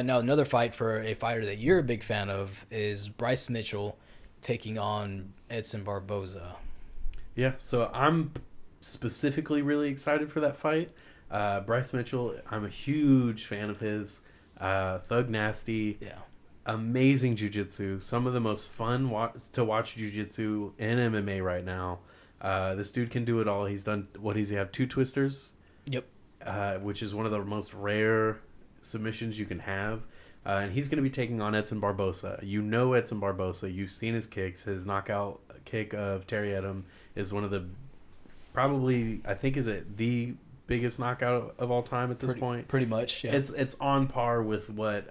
No, another fight for a fighter that you're a big fan of is Bryce Mitchell taking on Edson Barboza. Yeah, so I'm specifically really excited for that fight. Bryce Mitchell, I'm a huge fan of his. Thug Nasty, Yeah. amazing jiu-jitsu. Some of the most fun to watch jiu-jitsu in MMA right now. This dude can do it all. He's done, what does he have, 2 twisters? Yep. Which is one of the most rare submissions you can have. And he's going to be taking on Edson Barboza. You know Edson Barboza. You've seen his kicks. His knockout kick of Terry Edom is one of the, probably, I think, is it the biggest knockout of all time at this point? Pretty much, yeah. It's on par with what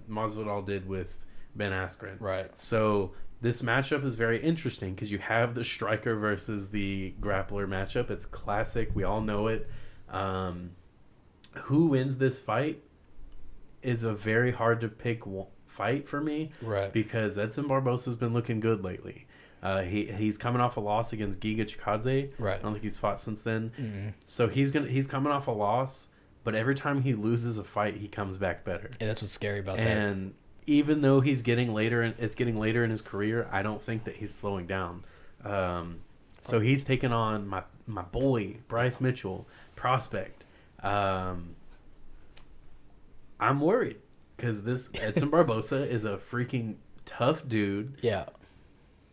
Masvidal did with Ben Askren. Right. So this matchup is very interesting because you have the striker versus the grappler matchup. It's classic. We all know it. Who wins this fight is a very hard to pick fight for me, Right. because Edson Barboza's been looking good lately. He's coming off a loss against Giga Chikadze. Right. I don't think he's fought since then. Mm-hmm. So he's coming off a loss, but every time he loses a fight, he comes back better. Yeah, that's what's scary about that. And even though it's getting later in his career, I don't think that he's slowing down. So he's taking on my boy Bryce Mitchell, prospect. I'm worried because this Edson Barboza is a freaking tough dude. Yeah.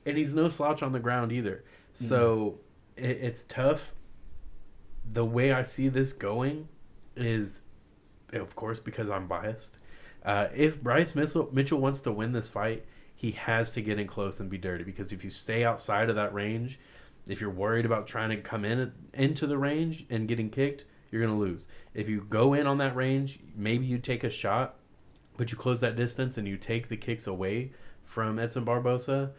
And he's no slouch on the ground either. So it's tough. The way I see this going is, of course, because I'm biased. If Bryce Mitchell wants to win this fight, he has to get in close and be dirty. Because if you stay outside of that range, if you're worried about trying to come into the range and getting kicked, you're going to lose. If you go in on that range, maybe you take a shot, but you close that distance and you take the kicks away from Edson Barboza,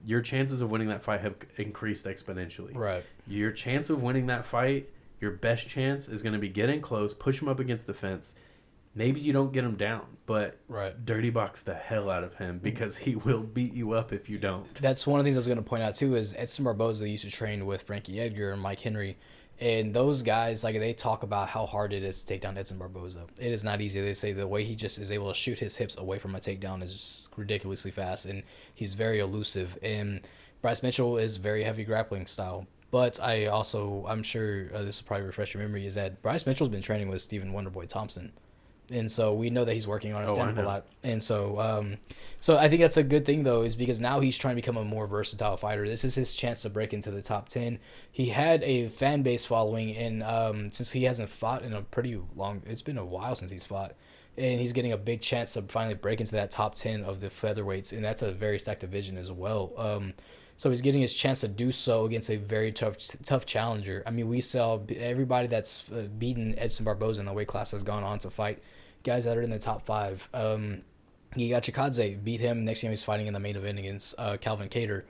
your chances of winning that fight have increased exponentially. Right. Your chance of winning that fight, your best chance is going to be getting close, push him up against the fence. Maybe you don't get him down, but dirty box the hell out of him because he will beat you up if you don't. That's one of the things I was going to point out too is Edson Barboza used to train with Frankie Edgar and Mike Henry. And those guys, like, they talk about how hard it is to take down Edson Barboza. It is not easy. They say the way he just is able to shoot his hips away from a takedown is just ridiculously fast, and he's very elusive. And Bryce Mitchell is very heavy grappling style. But I'm sure this will probably refresh your memory, is that Bryce Mitchell's been training with Stephen Wonderboy Thompson. And so we know that he's working on his stand-up a lot. And so so I think that's a good thing, though, is because now he's trying to become a more versatile fighter. This is his chance to break into the top 10. He had a fan base following, and since he hasn't fought in a pretty long... It's been a while since he's fought. And he's getting a big chance to finally break into that top 10 of the featherweights, and that's a very stacked division as well. So he's getting his chance to do so against a very tough challenger. I mean, we saw everybody that's beaten Edson Barboza in the weight class has gone on to fight guys that are in the top 5. Giga Chikadze beat him. Next game he's fighting in the main event against Calvin Kattar.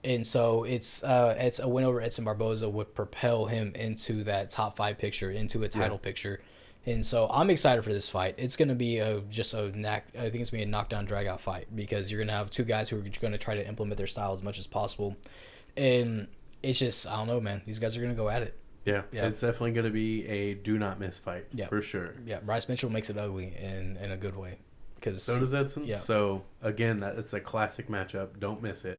And so it's a win over Edson Barboza would propel him into that top 5 picture, into a title picture. And so I'm excited for this fight. It's going to be I think it's going to be a knockdown, drag-out fight because you're going to have 2 guys who are going to try to implement their style as much as possible. And it's just, I don't know, man. These guys are going to go at it. Yeah, it's definitely going to be a do-not-miss fight, for sure. Yeah, Bryce Mitchell makes it ugly in a good way. So does Edson. Yeah. So, again, it's a classic matchup. Don't miss it.